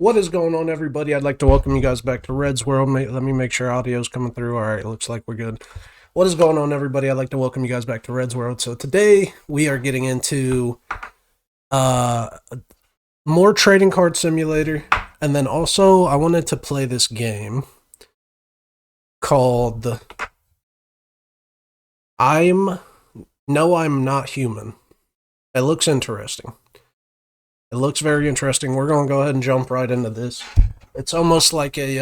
What is going on, everybody? I'd like to welcome you guys back to Red's World. Let me make sure audio's coming through. All right, looks like we're good. What is going on, everybody? I'd like to welcome you guys back to Red's World. So today we are getting into uh more Trading Card Simulator, and then also I wanted to play this game called I'm Not Human. It looks interesting. It looks very interesting. We're going to go ahead and jump right into this. It's almost like a,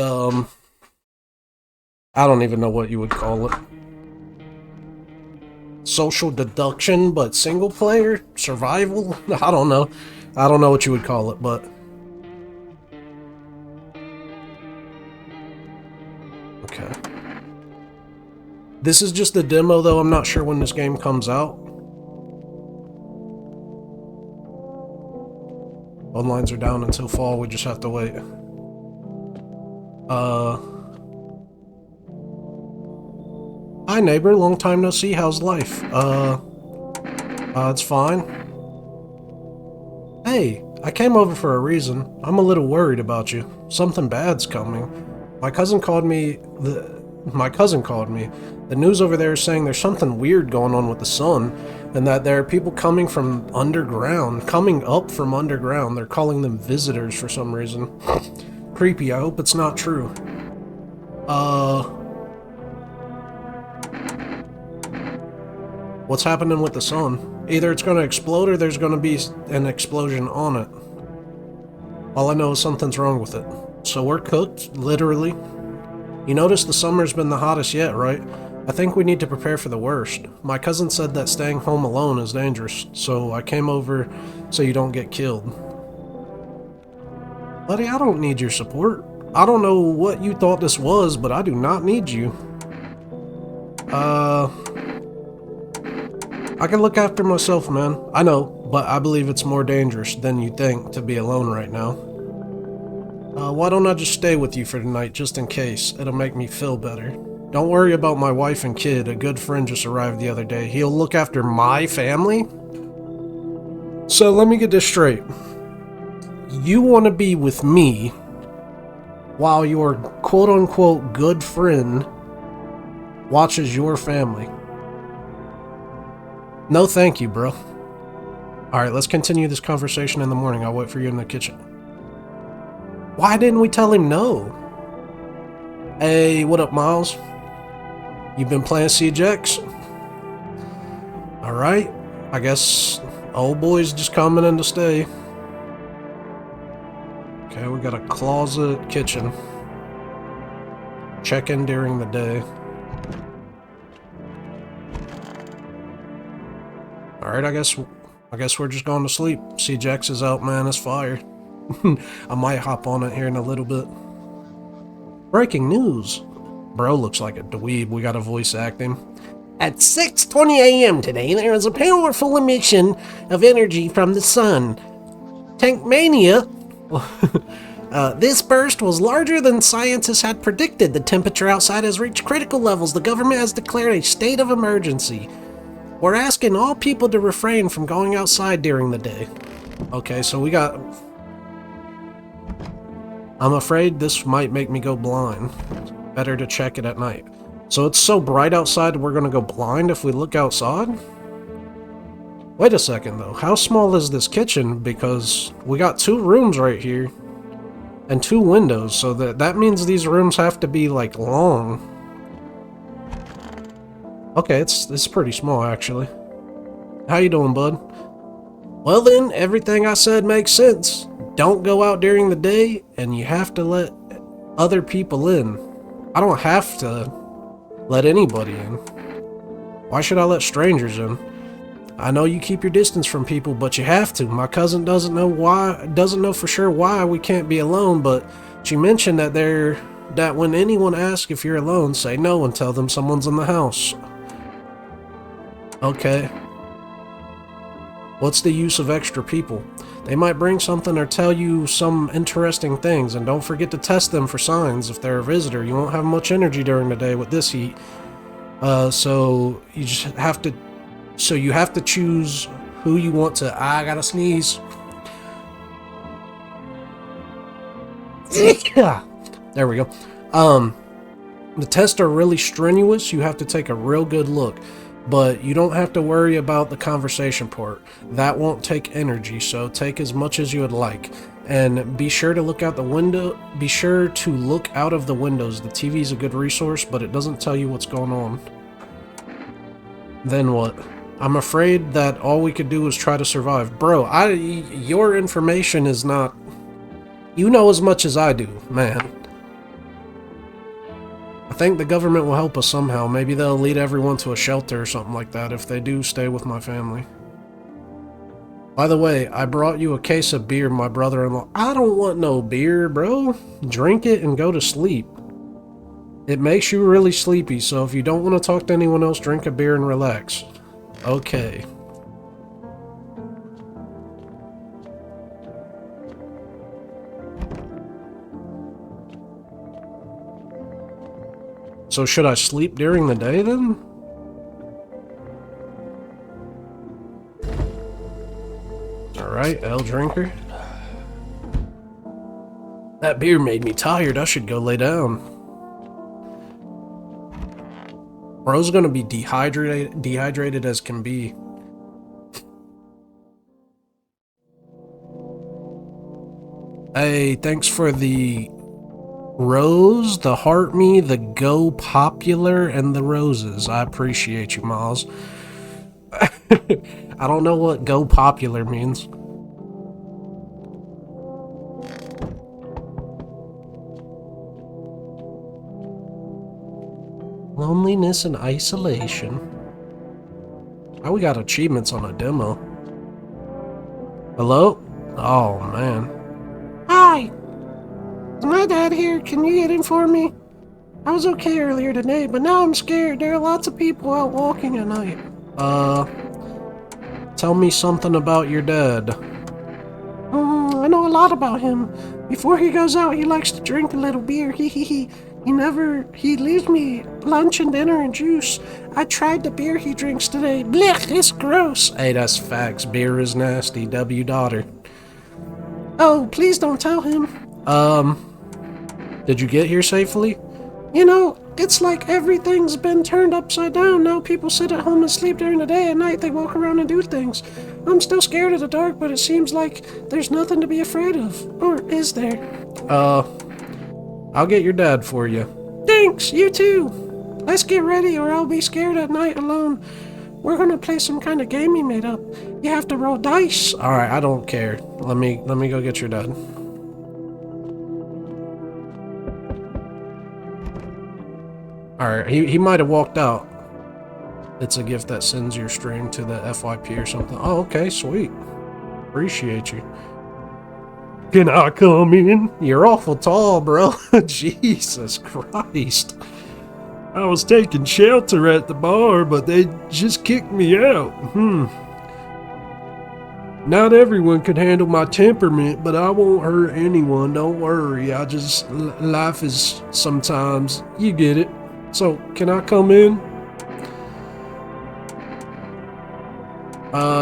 I don't even know what you would call it. Social deduction, but single player? Survival? I don't know. I don't know what you would call it, but... Okay. This is just a demo, though. I'm not sure when this game comes out. Phone lines are down until fall. We just have to wait. Hi neighbor, long time no see. How's life? It's fine. Hey, I came over for a reason. I'm a little worried about you. Something bad's coming. My cousin called me. The news over there is saying there's something weird going on with the sun, and that there are people coming up from underground. They're calling them visitors for some reason. Creepy. I hope it's not true. What's happening with the sun? Either it's gonna explode or there's gonna be an explosion on it. All I know is something's wrong with it. So we're cooked, literally. You notice the summer's been the hottest yet, right? I think we need to prepare for the worst. My cousin said that staying home alone is dangerous, so I came over so you don't get killed. Buddy, I don't need your support. I don't know what you thought this was, but I do not need you. I can look after myself, man. I know, but I believe it's more dangerous than you think to be alone right now. Why don't I just stay with you for tonight, just in case? It'll make me feel better. Don't worry about my wife and kid. A good friend just arrived the other day. He'll look after my family? So let me get this straight. You want to be with me while your quote-unquote good friend watches your family. No thank you, bro. Alright, let's continue this conversation in the morning. I'll wait for you in the kitchen. Why didn't we tell him no? Hey, what up, Miles? You been playing Siege X? Alright, I guess old boy's just coming in to stay. Okay, we got a closet, kitchen. Check in during the day. Alright, I guess we're just going to sleep. Siege X is out, man. It's fire. I might hop on it here in a little bit. Breaking news. Bro looks like a dweeb. We gotta voice act him. At 6:20 a.m. today, there was a powerful emission of energy from the sun. Tankmania. This burst was larger than scientists had predicted. The temperature outside has reached critical levels. The government has declared a state of emergency. We're asking all people to refrain from going outside during the day. Okay, so we got... I'm afraid this might make me go blind. Better to check it at night. So it's so bright outside we're gonna go blind if we look outside? Wait a second though, how small is this kitchen? Because we got 2 rooms right here. And 2 windows, so that means these rooms have to be like long. Okay, it's pretty small actually. How you doing, bud? Well then, everything I said makes sense. Don't go out during the day, and you have to let other people in. I don't have to let anybody in. Why should I let strangers in? I know you keep your distance from people, but you have to. My cousin doesn't know for sure why we can't be alone, but she mentioned that when anyone asks if you're alone, say no and tell them someone's in the house. Okay. What's the use of extra people? They might bring something or tell you some interesting things, and don't forget to test them for signs. If they're a visitor, you won't have much energy during the day with this heat. So you have to choose who you want to... I gotta sneeze. There we go. The tests are really strenuous. You have to take a real good look. But you don't have to worry about the conversation part. That won't take energy, so take as much as you would like. And be sure to look out the window. Be sure to look out of the windows. The TV is a good resource, but it doesn't tell you what's going on. Then what? I'm afraid that all we could do is try to survive. Bro, your information is not... You know as much as I do, man. I think the government will help us somehow. Maybe they'll lead everyone to a shelter or something like that if they do stay with my family. By the way, I brought you a case of beer, my brother-in-law. I don't want no beer, bro. Drink it and go to sleep. It makes you really sleepy, so if you don't want to talk to anyone else, drink a beer and relax. Okay. So should I sleep during the day then? Alright, L drinker. That beer made me tired. I should go lay down. Bro's gonna be dehydrated as can be. Hey, thanks for the rose, the heart me, the go popular, and the roses. I appreciate you, Miles. I don't know what go popular means. Loneliness and isolation. Oh, we got achievements on a demo. Hello? Oh, man. Hi! Is my dad here? Can you get in for me? I was okay earlier today, but now I'm scared. There are lots of people out walking at night. Tell me something about your dad. I know a lot about him. Before he goes out, he likes to drink a little beer. He leaves me lunch and dinner and juice. I tried the beer he drinks today. Blech, it's gross. Hey, that's facts. Beer is nasty. W daughter. Oh, please don't tell him. Did you get here safely? You know, it's like everything's been turned upside down. Now people sit at home and sleep during the day. At night, they walk around and do things. I'm still scared of the dark, but it seems like there's nothing to be afraid of. Or is there? I'll get your dad for you. Thanks, you too. Let's get ready or I'll be scared at night alone. We're gonna play some kind of game he made up. You have to roll dice. Alright, I don't care. Let me go get your dad. Alright, he might have walked out. It's a gift that sends your stream to the FYP or something. Oh, okay, sweet. Appreciate you. Can I come in? You're awful tall, bro. Jesus Christ. I was taking shelter at the bar, but they just kicked me out. Not everyone could handle my temperament, but I won't hurt anyone. Don't worry. Life is sometimes, you get it. So, can I come in?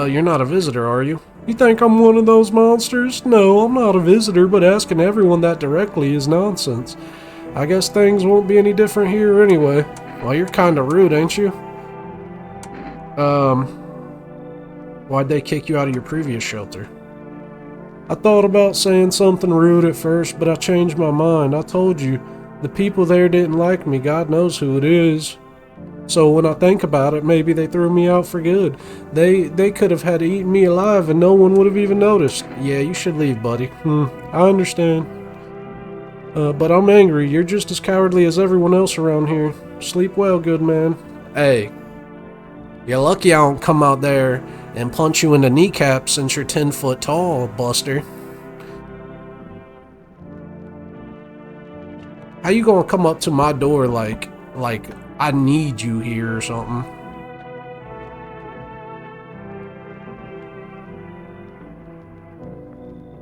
You're not a visitor, are you? You think I'm one of those monsters? No, I'm not a visitor, but asking everyone that directly is nonsense. I guess things won't be any different here anyway. Well, you're kinda rude, ain't you? Why'd they kick you out of your previous shelter? I thought about saying something rude at first, but I changed my mind. I told you, the people there didn't like me. God knows who it is. So when I think about it, maybe they threw me out for good. They could have had eaten me alive and no one would have even noticed. Yeah, you should leave, buddy. I understand. But I'm angry. You're just as cowardly as everyone else around here. Sleep well, good man. Hey, you're lucky I don't come out there and punch you in the kneecap since you're 10 foot tall, buster. How you gonna come up to my door like I need you here or something?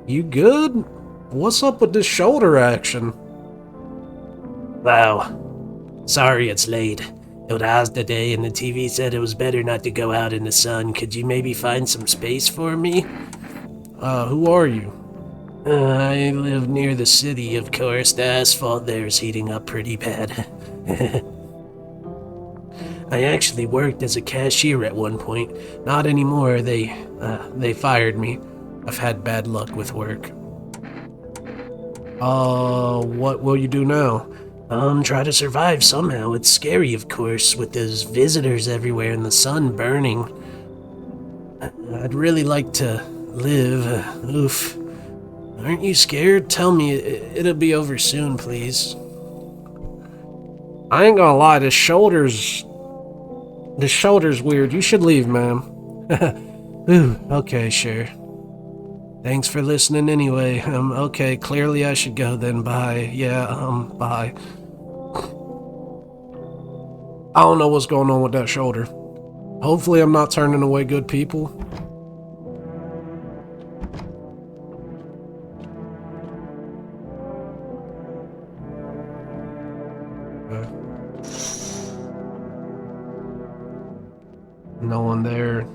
You good? What's up with this shoulder action? Wow. Sorry it's late. It was the day and the TV said it was better not to go out in the sun. Could you maybe find some space for me? Who are you? I live near the city, of course. The asphalt there is heating up pretty bad. I actually worked as a cashier at one point. Not anymore. They fired me. I've had bad luck with work. What will you do now? Try to survive somehow. It's scary, of course, with those visitors everywhere and the sun burning. I'd really like to live. Oof. Aren't you scared? Tell me, it'll be over soon, please. I ain't gonna lie, this shoulder's weird. You should leave, ma'am. Ooh, okay, sure. Thanks for listening anyway. Okay, clearly I should go then. Bye. Yeah, bye. I don't know what's going on with that shoulder. Hopefully I'm not turning away good people. No one there.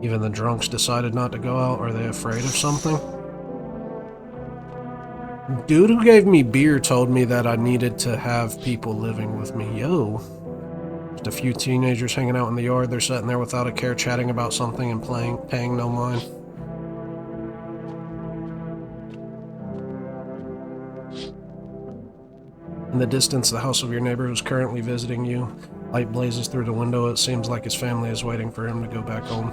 Even the drunks decided not to go out. Are they afraid of something? Dude who gave me beer told me that I needed to have people living with me. Yo. Just a few teenagers hanging out in the yard. They're sitting there without a care, chatting about something and paying no mind. In the distance, the house of your neighbor who's currently visiting you. Light blazes through the window. It seems like his family is waiting for him to go back home.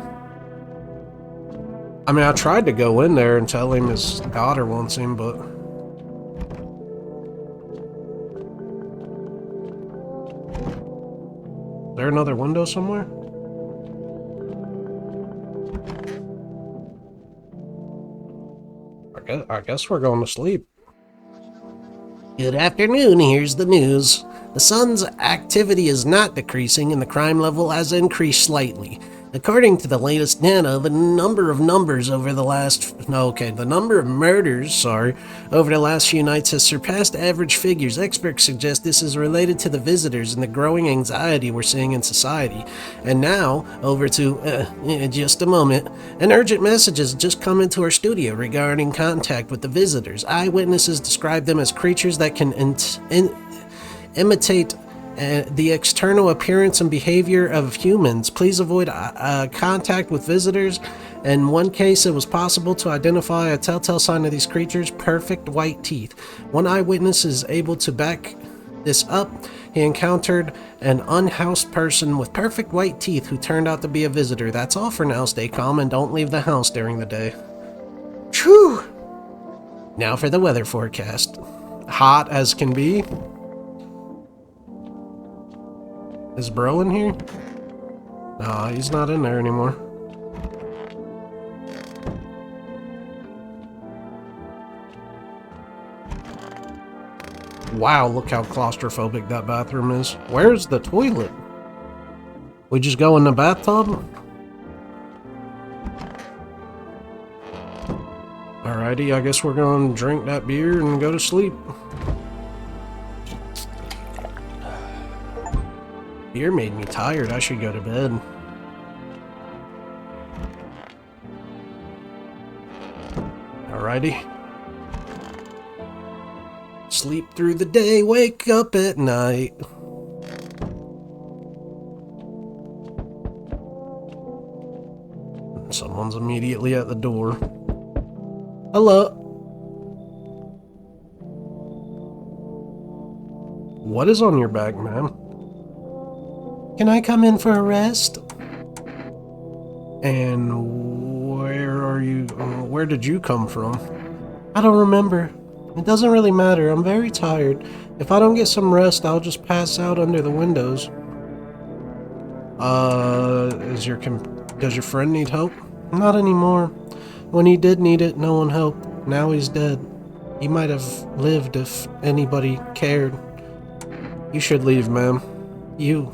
I mean, I tried to go in there and tell him his daughter wants him, but... Is there another window somewhere? I guess we're going to sleep. Good afternoon, here's the news. The sun's activity is not decreasing and the crime level has increased slightly. According to the latest data, the number of murders over the last few nights has surpassed average figures. Experts suggest this is related to the visitors and the growing anxiety we're seeing in society. And now, over to, just a moment, an urgent message has just come into our studio regarding contact with the visitors. Eyewitnesses describe them as creatures that can imitate the external appearance and behavior of humans. Please avoid contact with visitors. In one case, it was possible to identify a telltale sign of these creatures: perfect white teeth. One eyewitness is able to back this up. He encountered an unhoused person with perfect white teeth who turned out to be a visitor. That's all for now. Stay calm and don't leave the house during the day. Phew! Now for the weather forecast. Hot as can be. Is bro in here? Nah, he's not in there anymore. Wow, look how claustrophobic that bathroom is. Where's the toilet? We just go in the bathtub? Alrighty, I guess we're gonna drink that beer and go to sleep. Beer made me tired. I should go to bed. Alrighty. Sleep through the day, wake up at night. Someone's immediately at the door. Hello. What is on your bag, ma'am? Can I come in for a rest? And where are you? Where did you come from? I don't remember. It doesn't really matter. I'm very tired. If I don't get some rest, I'll just pass out under the windows. Does your friend need help? Not anymore. When he did need it, no one helped. Now he's dead. He might have lived if anybody cared. You should leave, ma'am. You.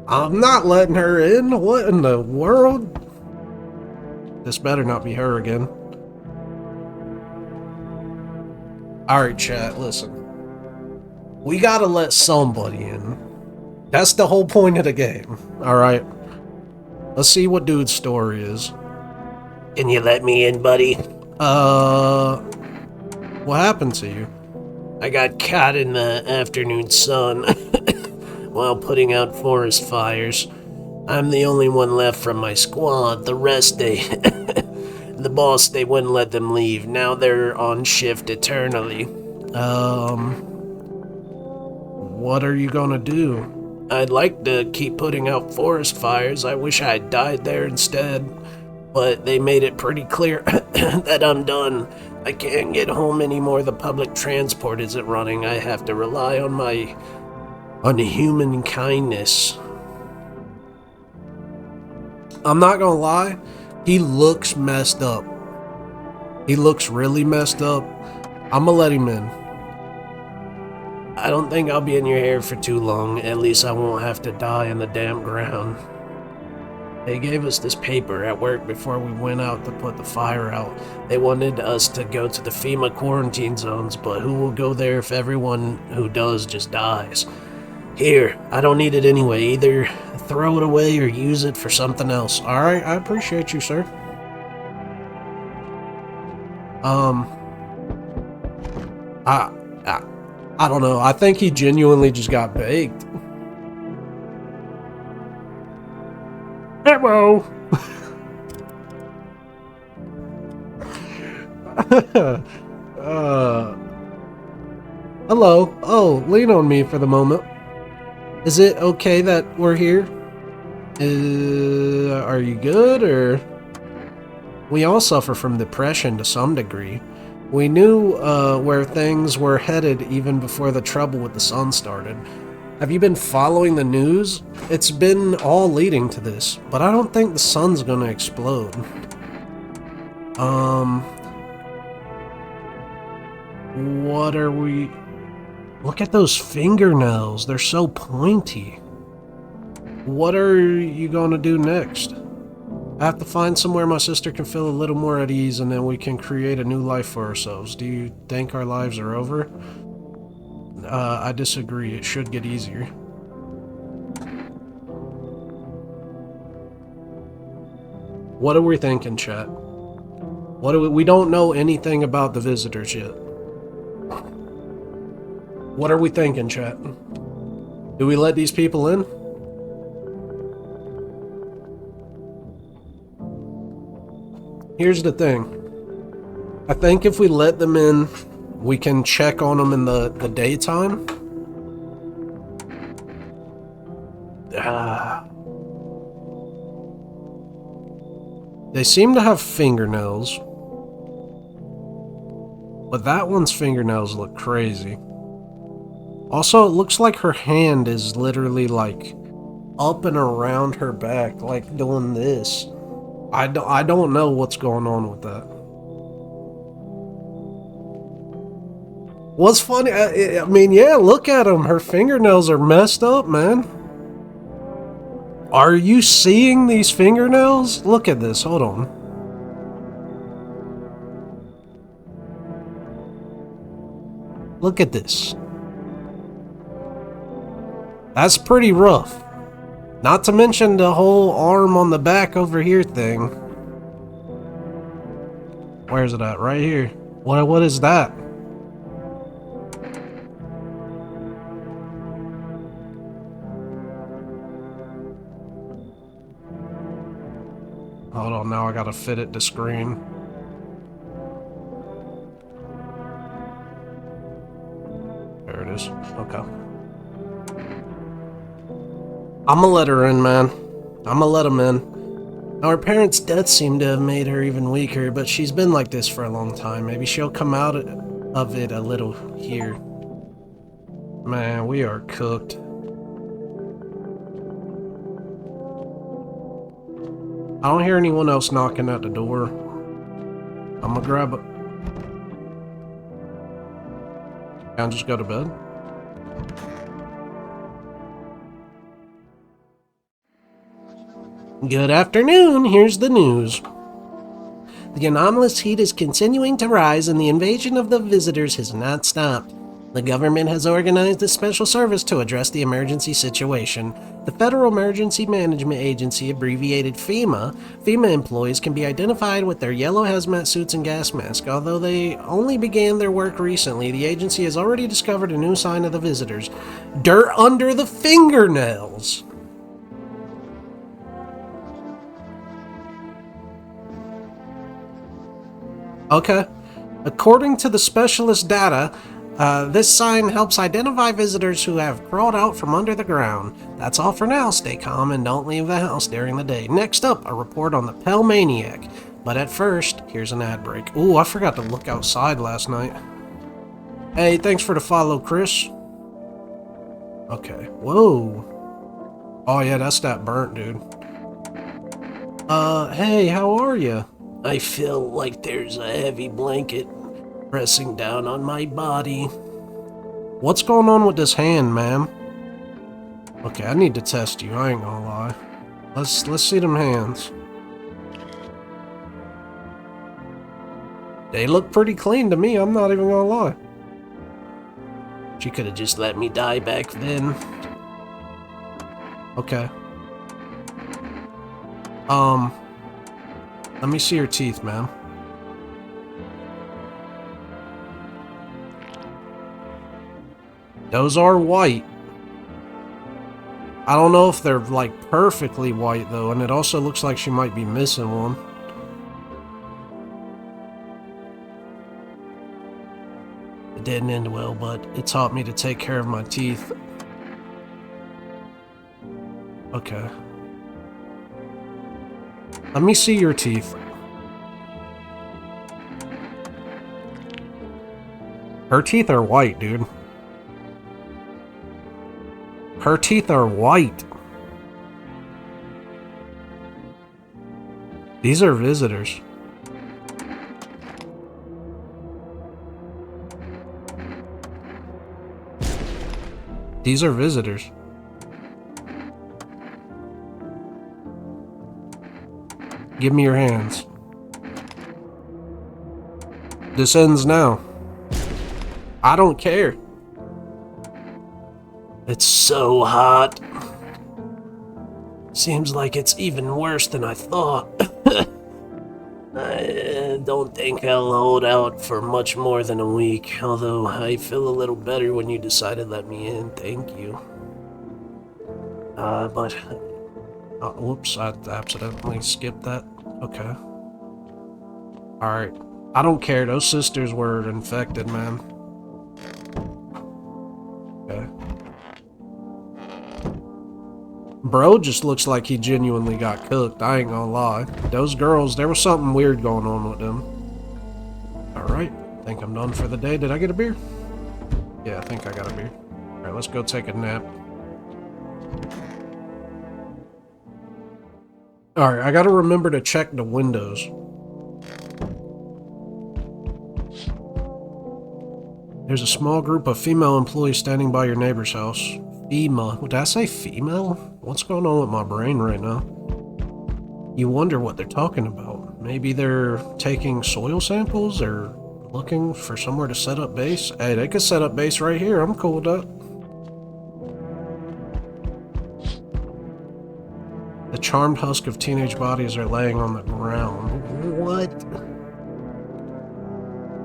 I'm not letting her in. What in the world? This better not be her again. Alright, chat, listen. We gotta let somebody in. That's the whole point of the game. Alright. Let's see what dude's story is. Can you let me in, buddy? What happened to you? I got caught in the afternoon sun while putting out forest fires. I'm the only one left from my squad. The rest, the boss, they wouldn't let them leave. Now they're on shift eternally. What are you gonna do? I'd like to keep putting out forest fires. I wish I had died there instead. But they made it pretty clear that I'm done. I can't get home anymore. The public transport isn't running. I have to rely on my unhuman kindness. I'm not gonna lie, he looks messed up. He looks really messed up. I'm gonna let him in. I don't think I'll be in your hair for too long. At least I won't have to die in the damp ground. They gave us this paper at work before we went out to put the fire out. They wanted us to go to the FEMA quarantine zones, but who will go there if everyone who does just dies? Here, I don't need it anyway. Either throw it away or use it for something else. Alright, I appreciate you, sir. I don't know. I think he genuinely just got baked. Hello. Hello. Oh, lean on me for the moment. Is it okay that we're here? Are you good, or? We all suffer from depression to some degree. We knew where things were headed even before the trouble with the sun started. Have you been following the news? It's been all leading to this, but I don't think the sun's gonna explode. What are we... Look at those fingernails, they're so pointy. What are you gonna do next? I have to find somewhere my sister can feel a little more at ease, and then we can create a new life for ourselves. Do you think our lives are over? I disagree. It should get easier. What are we thinking, chat? We don't know anything about the visitors yet. What are we thinking, chat? Do we let these people in? Here's the thing. I think if we let them in, we can check on them in the daytime. They seem to have fingernails. But that one's fingernails look crazy. Also, it looks like her hand is literally like up and around her back, like doing this. I don't know what's going on with that. What's funny, I mean, yeah, look at them. Her fingernails are messed up, man. Are you seeing these fingernails? Look at this, hold on. Look at this. That's pretty rough. Not to mention the whole arm on the back over here thing. Where's it at? Right here. What is that? Hold on, now I gotta fit it to screen. There it is. Okay. I'ma let her in, man. I'ma let him in. Now, her parents' death seemed to have made her even weaker, but she's been like this for a long time. Maybe she'll come out of it a little here. Man, we are cooked. I don't hear anyone else knocking at the door. I'm gonna grab it. Can I just go to bed? Good afternoon, here's the news. The anomalous heat is continuing to rise and the invasion of the visitors has not stopped. The government has organized a special service to address the emergency situation. The Federal Emergency Management Agency, abbreviated FEMA. FEMA employees can be identified with their yellow hazmat suits and gas masks. Although they only began their work recently, the agency has already discovered a new sign of the visitors. Dirt under the fingernails! Okay. According to the specialist data, this sign helps identify visitors who have crawled out from under the ground. That's all for now. Stay calm and don't leave the house during the day. Next up, a report on the Pell Maniac. But at first, here's an ad break. Ooh, I forgot to look outside last night. Hey, thanks for the follow, Chris. Okay. Whoa. Oh yeah, that's that burnt, dude. Hey, how are you? I feel like there's a heavy blanket pressing down on my body. What's going on with this hand, ma'am? Okay, I need to test you, I ain't gonna lie. Let's see them hands. They look pretty clean to me, I'm not even gonna lie. She could have just let me die back then. Okay. Let me see your teeth, ma'am. Those are white. I don't know if they're like perfectly white though, and it also looks like she might be missing one. It didn't end well, but it taught me to take care of my teeth. Okay. Let me see your teeth. Her teeth are white, dude. Her teeth are white. These are visitors. These are visitors. Give me your hands. This ends now. I don't care. It's so hot. Seems like it's even worse than I thought. I don't think I'll hold out for much more than a week, although I feel a little better when you decided to let me in. Thank you. Whoops, I accidentally skipped that. Okay. Alright. I don't care, those sisters were infected, man. Okay. Bro just looks like he genuinely got cooked, I ain't gonna lie. Those girls, there was something weird going on with them. Alright, think I'm done for the day. Did I get a beer? Yeah, I think I got a beer. Alright, let's go take a nap. Alright, I gotta remember to check the windows. There's a small group of female employees standing by your neighbor's house. FEMA. Did I say female? What's going on with my brain right now? You wonder what they're talking about. Maybe they're taking soil samples or looking for somewhere to set up base. Hey, they could set up base right here. I'm cool with that. The charmed husk of teenage bodies are laying on the ground. What?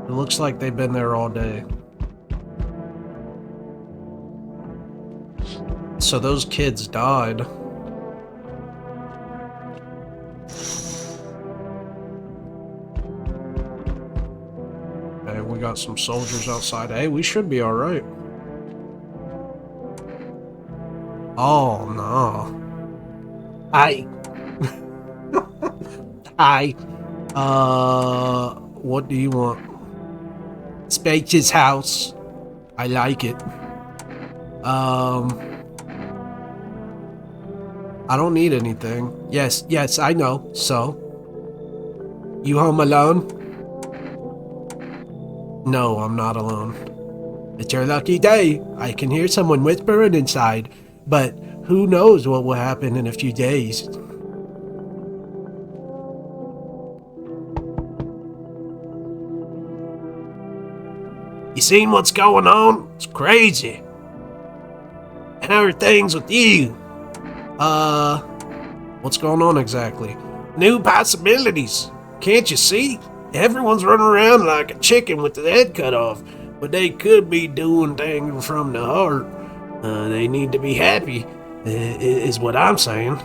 It looks like they've been there all day. So those kids died. Okay, we got some soldiers outside. Hey, we should be alright. Oh, no. Hi. Hi. What do you want? Spacious house. I like it. I don't need anything. Yes, I know. So? You home alone? No, I'm not alone. It's your lucky day. I can hear someone whispering inside, but who knows what will happen in a few days. You seen what's going on? It's crazy. How are things with you? What's going on exactly? New possibilities. Can't you see? Everyone's running around like a chicken with the head cut off, but they could be doing things from the heart. They need to be happy, is what I'm saying.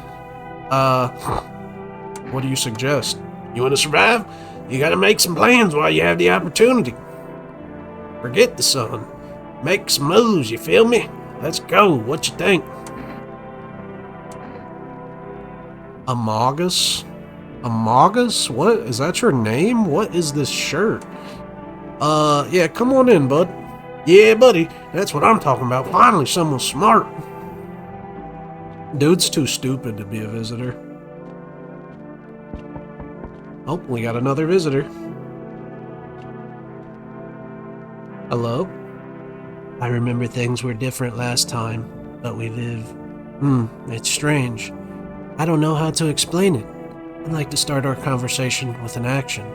What do you suggest? You want to survive? You gotta make some plans while you have the opportunity. Forget the sun. Make some moves, you feel me? Let's go. What you think? Amogus? Amogus? What? Is that your name? What is this shirt? Yeah, come on in, bud. Yeah, buddy. That's what I'm talking about. Finally, someone smart. Dude's too stupid to be a visitor. Oh, we got another visitor. Hello? I remember things were different last time, but we live. It's strange. I don't know how to explain it. I'd like to start our conversation with an action.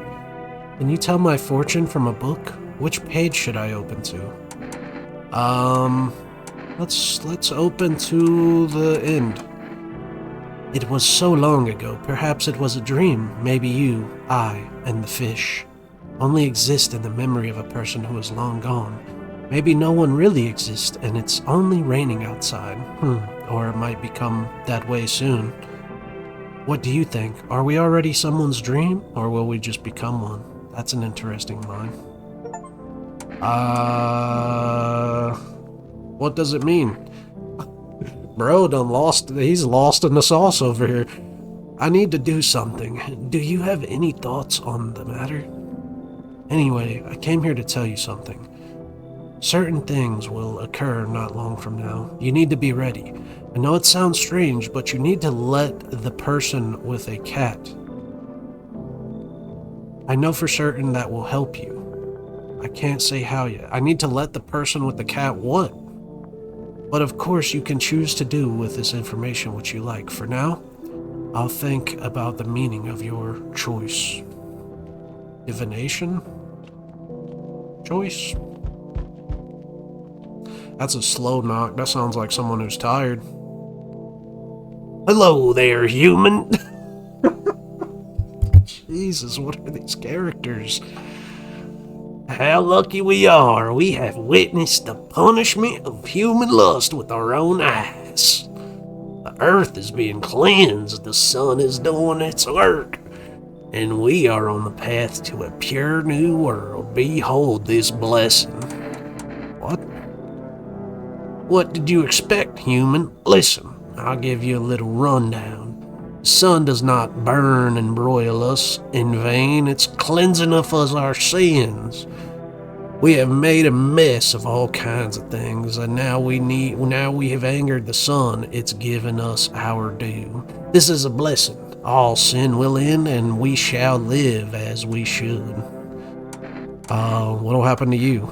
Can you tell my fortune from a book? Which page should I open to? Let's open to the end. It was so long ago, perhaps it was a dream. Maybe you, I, and the fish only exist in the memory of a person who is long gone. Maybe no one really exists and it's only raining outside. Or it might become that way soon. What do you think? Are we already someone's dream, or will we just become one? That's an interesting line. What does it mean? Bro he's lost in the sauce over here. I need to do something. Do you have any thoughts on the matter? Anyway, I came here to tell you something. Certain things will occur not long from now. You need to be ready. I know it sounds strange, but you need to let the person with a cat. I know for certain that will help you. I can't say how yet. I need to let the person with the cat what? But of course you can choose to do with this information what you like. For now, I'll think about the meaning of your choice. Divination? Choice? That's a slow knock. That sounds like someone who's tired. Hello there, human. Jesus, what are these characters? How lucky we are. We have witnessed the punishment of human lust with our own eyes. The earth is being cleansed. The sun is doing its work. And we are on the path to a pure new world. Behold this blessing. What? What did you expect, human? Listen, I'll give you a little rundown. The sun does not burn and broil us in vain. It's cleansing of us our sins. We have made a mess of all kinds of things, and now we have angered the sun. It's given us our due. This is a blessing. All sin will end, and we shall live as we should. What'll happen to you?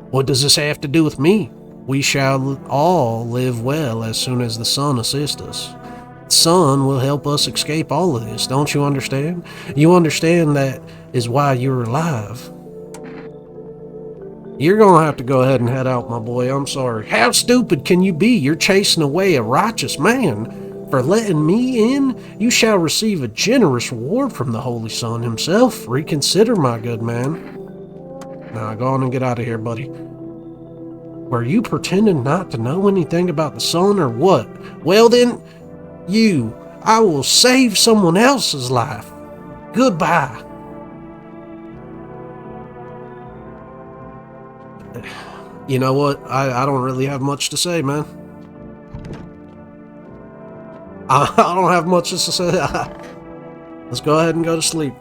What does this have to do with me? We shall all live well as soon as the sun assists us. The sun will help us escape all of this, don't you understand? You understand that is why you're alive. You're gonna have to go ahead and head out, my boy. I'm sorry. How stupid can you be? You're chasing away a righteous man. For letting me in, you shall receive a generous reward from the Holy Sun himself. Reconsider, my good man. Nah, go on and get out of here, buddy. Were you pretending not to know anything about the sun or what? Well then, I will save someone else's life. Goodbye. You know what? I don't really have much to say, man. I don't have much to say. Let's go ahead and go to sleep.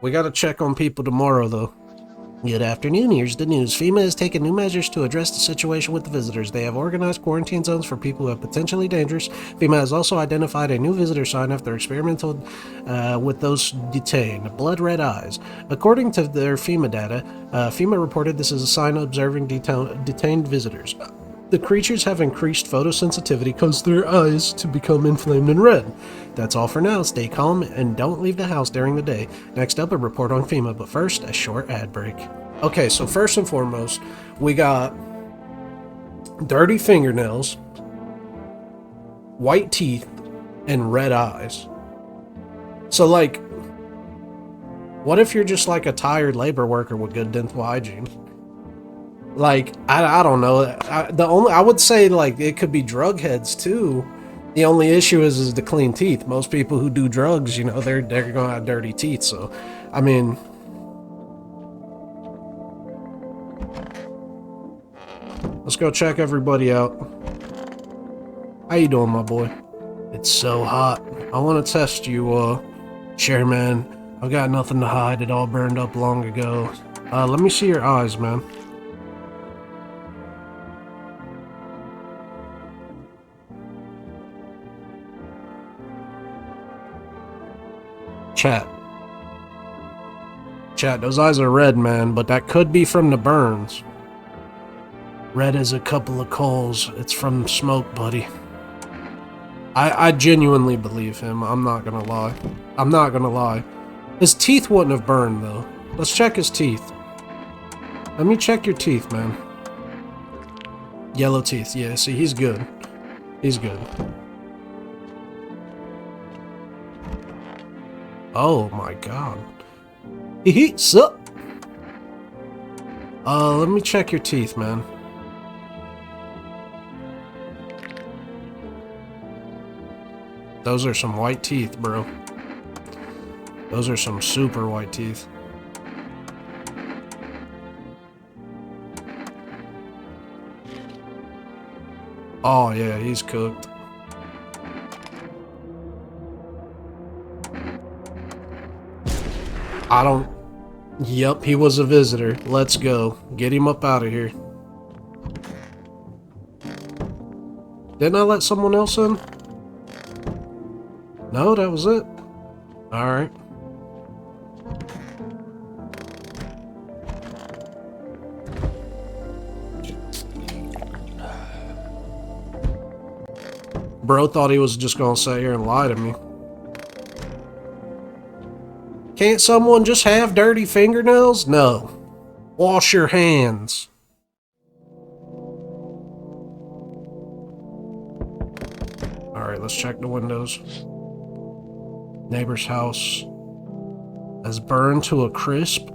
We gotta check on people tomorrow, though. Good afternoon, here's the news. FEMA has taken new measures to address the situation with the visitors. They have organized quarantine zones for people who are potentially dangerous. FEMA has also identified a new visitor sign after experimental with those detained. Blood red eyes. According to their FEMA data, FEMA reported this is a sign observing detained visitors. The creatures have increased photosensitivity, cause their eyes to become inflamed and red. That's all for now. Stay calm and don't leave the house during the day. Next up, a report on FEMA, but first, a short ad break. Okay, so first and foremost, we got dirty fingernails, white teeth, and red eyes. So, like, what if you're just like a tired labor worker with good dental hygiene? Like, I don't know. I would say like it could be drug heads too. The only issue is the clean teeth. Most people who do drugs, you know, they're gonna have dirty teeth. So, I mean, let's go check everybody out. How you doing, my boy? It's so hot. I want to test you, Chairman. I've got nothing to hide. It all burned up long ago. Let me see your eyes, man. Chat, those eyes are red, man, but that could be from the burns. Red as a couple of coals. It's from smoke, buddy. I genuinely believe him. I'm not gonna lie. I'm not gonna lie. His teeth wouldn't have burned, though. Let's check his teeth. Let me check your teeth, man. Yellow teeth. Yeah, see, he's good. He's good. Oh my god. Hee sup? Let me check your teeth, man. Those are some white teeth, bro. Those are some super white teeth. Oh yeah, he's cooked. I don't... Yep, he was a visitor. Let's go. Get him up out of here. Didn't I let someone else in? No, that was it. Alright. Bro thought he was just gonna sit here and lie to me. Can't someone just have dirty fingernails? No. Wash your hands. Alright, let's check the windows. Neighbor's house has burned to a crisp.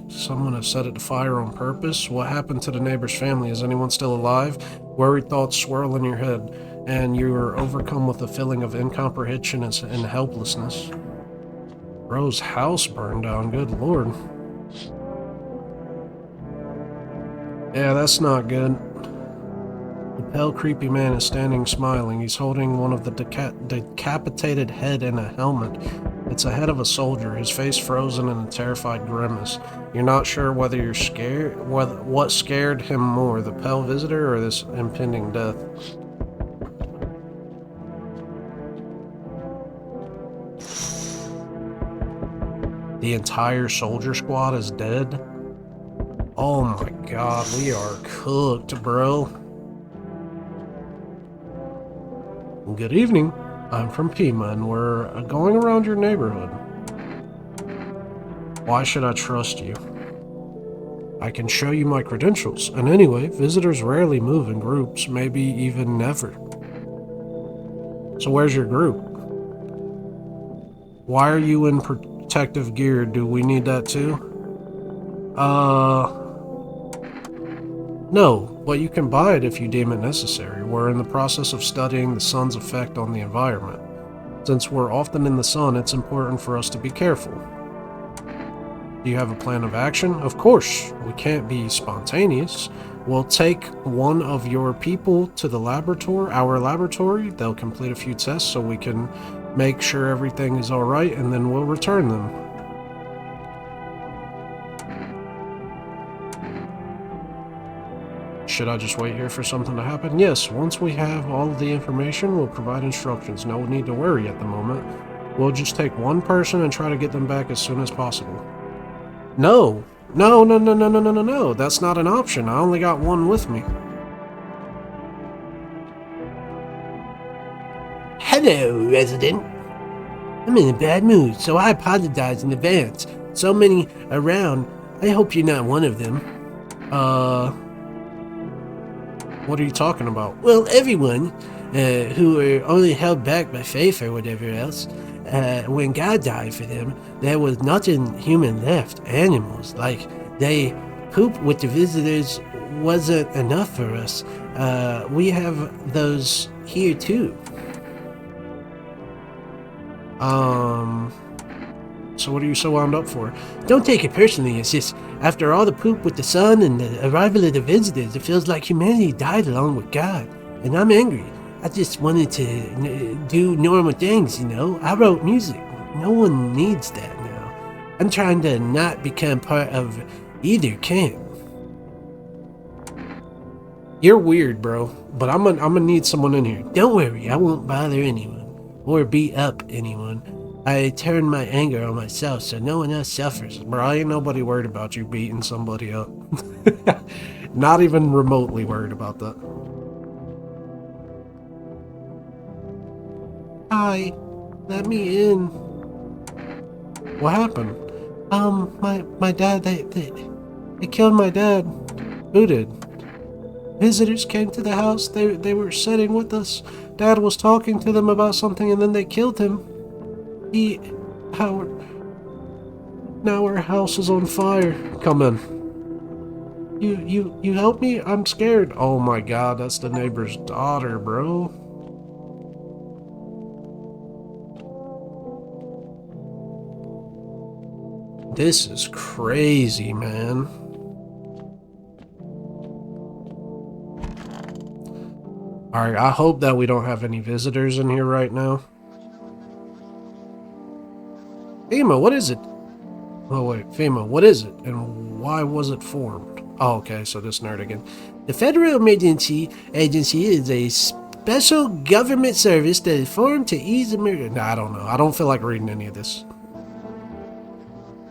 Someone has set it to fire on purpose. What happened to the neighbor's family? Is anyone still alive? Worried thoughts swirl in your head, and you are overcome with a feeling of incomprehension and helplessness. Bro's house burned down, good lord. Yeah, that's not good. The pale, creepy man is standing smiling. He's holding one of the decapitated head in a helmet. It's a head of a soldier, his face frozen in a terrified grimace. You're not sure whether you're scared, what scared him more, the pale visitor or this impending death. The entire soldier squad is dead? Oh my god, we are cooked, bro. Good evening. I'm from Pima, and we're going around your neighborhood. Why should I trust you? I can show you my credentials, and anyway, visitors rarely move in groups, maybe even never. So where's your group? Why are you in protective gear? Do we need that too? No, but you can buy it if you deem it necessary. We're in the process of studying the sun's effect on the environment. Since we're often in the sun, it's important for us to be careful. Do you have a plan of action? Of course, we can't be spontaneous. We'll take one of your people to the laboratory, our laboratory. They'll complete a few tests so we can make sure everything is alright, and then we'll return them. Should I just wait here for something to happen? Yes, once we have all of the information, we'll provide instructions. No need to worry at the moment. We'll just take one person and try to get them back as soon as possible. No! No, that's not an option. I only got one with me. Hello, resident. I'm in a bad mood, so I apologize in advance. So many around. I hope you're not one of them. What are you talking about? Well, everyone who were only held back by faith or whatever else, when God died for them, there was nothing human left. Animals, like they poop with the visitors wasn't enough for us. We have those here too. So what are you so wound up for? Don't take it personally. It's just after all the poop with the sun and the arrival of the visitors, it feels like humanity died along with God, and I'm angry. I just wanted to do normal things, you know. I wrote music. No one needs that now. I'm trying to not become part of either camp. You're weird, bro. But I'm gonna need someone in here. Don't worry, I won't bother anyone or beat up anyone. I turn my anger on myself so no one else suffers. Bro, ain't nobody worried about you beating somebody up. Not even remotely worried about that. Hi, let me in. What happened? My dad, they killed my dad. Who did? Visitors came to the house. They were sitting with us. Dad was talking to them about something, and then they killed him. Now our house is on fire. Come in. You help me? I'm scared. Oh my god, that's the neighbor's daughter, bro. This is crazy, man. Alright, I hope that we don't have any visitors in here right now. FEMA, what is it? Oh wait, FEMA, what is it? And why was it formed? Oh, okay, so this nerd again. The Federal Emergency Agency is a special government service that is formed to ease emergency. Nah, I don't know. I don't feel like reading any of this.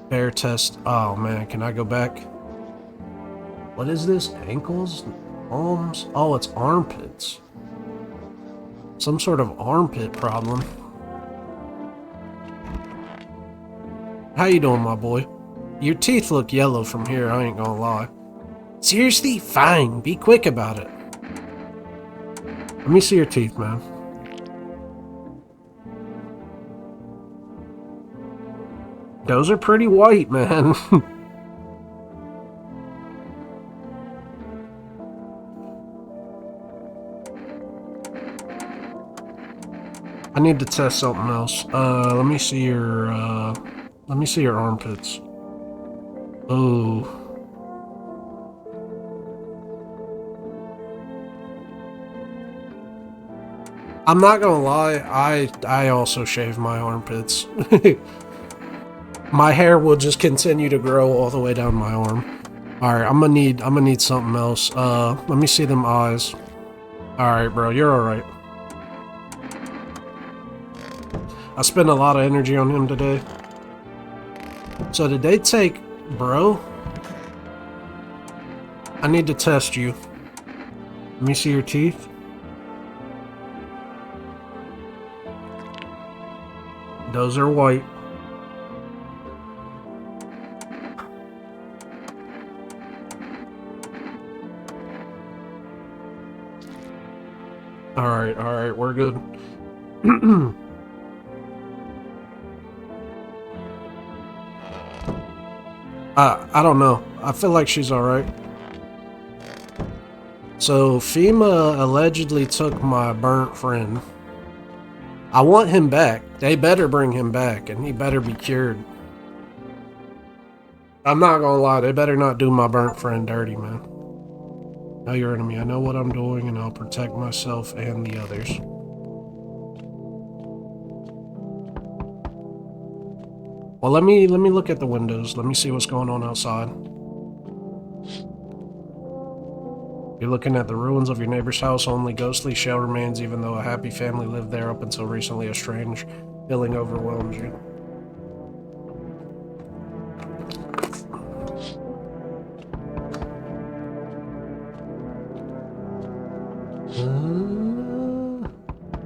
Bear test. Oh man, can I go back? What is this? Ankles? Arms? Oh, it's armpits. Some sort of armpit problem. How you doing, my boy? Your teeth look yellow from here, I ain't gonna lie. Seriously? Fine. Be quick about it. Let me see your teeth, man. Those are pretty white, man. I need to test something else. Let me see your armpits. Oh. I'm not gonna lie, I also shave my armpits. My hair will just continue to grow all the way down my arm. Alright, I'm gonna need something else. Let me see them eyes. Alright, bro, you're alright. I spent a lot of energy on him today. So did they take bro? I need to test you. Let me see your teeth. Those are white. Alright, we're good. I don't know. I feel like she's alright. So, FEMA allegedly took my burnt friend. I want him back. They better bring him back, and he better be cured. I'm not gonna lie, they better not do my burnt friend dirty, man. Know your enemy. I know what I'm doing, and I'll protect myself and the others. Well, let me look at the windows. Let me see what's going on outside. You're looking at the ruins of your neighbor's house. Only ghostly shell remains, even though a happy family lived there up until recently. A strange feeling overwhelms you.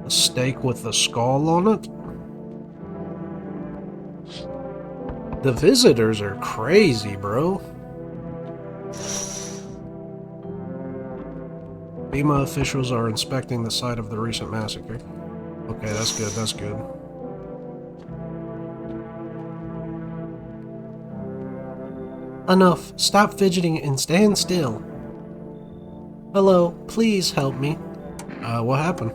A steak with a skull on it? The visitors are crazy, bro. FEMA officials are inspecting the site of the recent massacre. Okay, that's good, that's good. Enough. Stop fidgeting and stand still. Hello, please help me. What happened?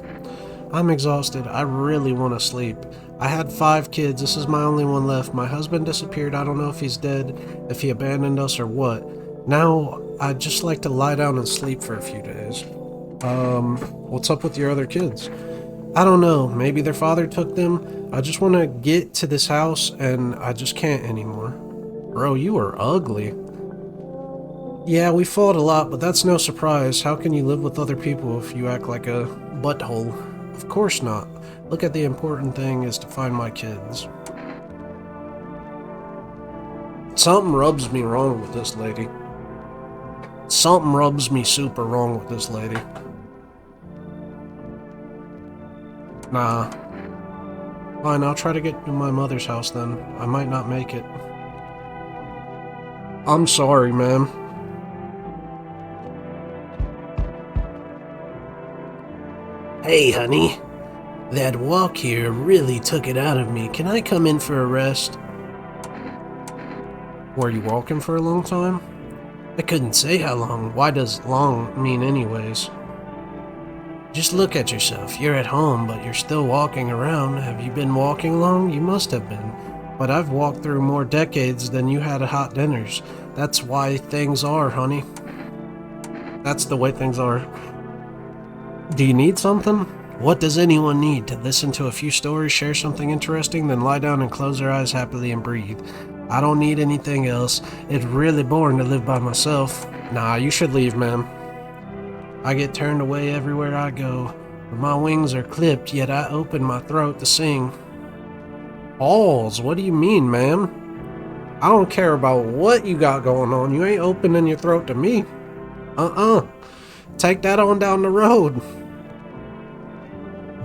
I'm exhausted. I really want to sleep. I had 5 kids. This is my only one left. My husband disappeared. I don't know if he's dead, if he abandoned us or what. Now, I'd just like to lie down and sleep for a few days. What's up with your other kids? I don't know. Maybe their father took them. I just want to get to this house and I just can't anymore. Bro, you are ugly. Yeah, we fought a lot, but that's no surprise. How can you live with other people if you act like a butthole? Of course not. Look at the important thing is to find my kids. Something rubs me wrong with this lady. Something rubs me super wrong with this lady. Nah. Fine, I'll try to get to my mother's house then. I might not make it. I'm sorry, ma'am. Hey, honey. That walk here really took it out of me. Can I come in for a rest? Were you walking for a long time? I couldn't say how long. Why does long mean anyways? Just look at yourself. You're at home, but you're still walking around. Have you been walking long? You must have been. But I've walked through more decades than you had hot dinners. That's why things are, honey. That's the way things are. Do you need something? What does anyone need? To listen to a few stories, share something interesting, then lie down and close their eyes happily and breathe. I don't need anything else. It's really boring to live by myself. Nah, you should leave, ma'am. I get turned away everywhere I go. My wings are clipped, yet I open my throat to sing. Balls, what do you mean, ma'am? I don't care about what you got going on. You ain't opening your throat to me. Take that on down the road.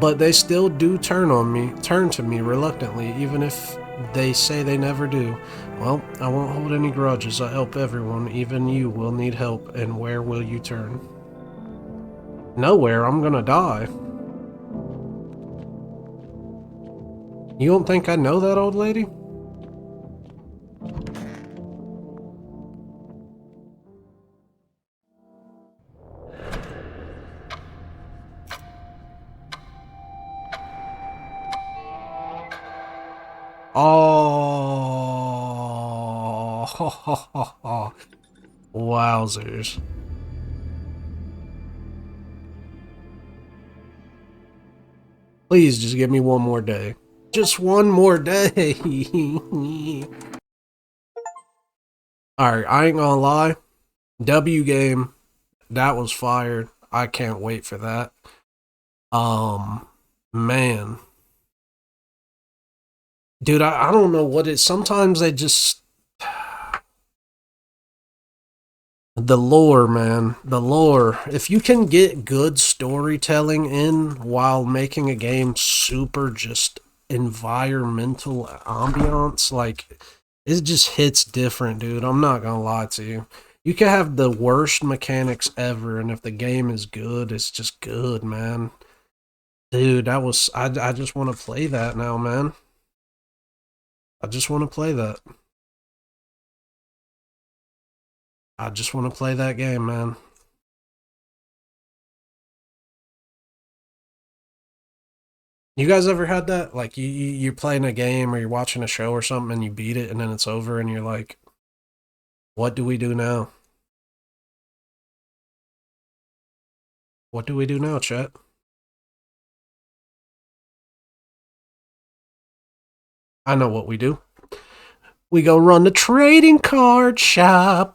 But they still do turn to me reluctantly, even if they say they never do. Well, I won't hold any grudges. I help everyone. Even you will need help. And where will you turn? Nowhere. I'm gonna die. You don't think I know that, old lady? Oh, wowzers. Please just give me one more day. Just one more day. Alright, I ain't gonna lie. W game, that was fired. I can't wait for that. Man. Dude, I don't know what it is. Sometimes they just... The lore, man. The lore. If you can get good storytelling in while making a game super just environmental ambiance, like, it just hits different, dude. I'm not gonna lie to you. You can have the worst mechanics ever, and if the game is good, it's just good, man. Dude, that was... I just want to play that now, man. I just want to play that. I just want to play that game, man. You guys ever had that? Like, you're playing a game or you're watching a show or something and you beat it and then it's over and you're like, what do we do now? What do we do now, chat? I know what we do. We go run the trading card shop.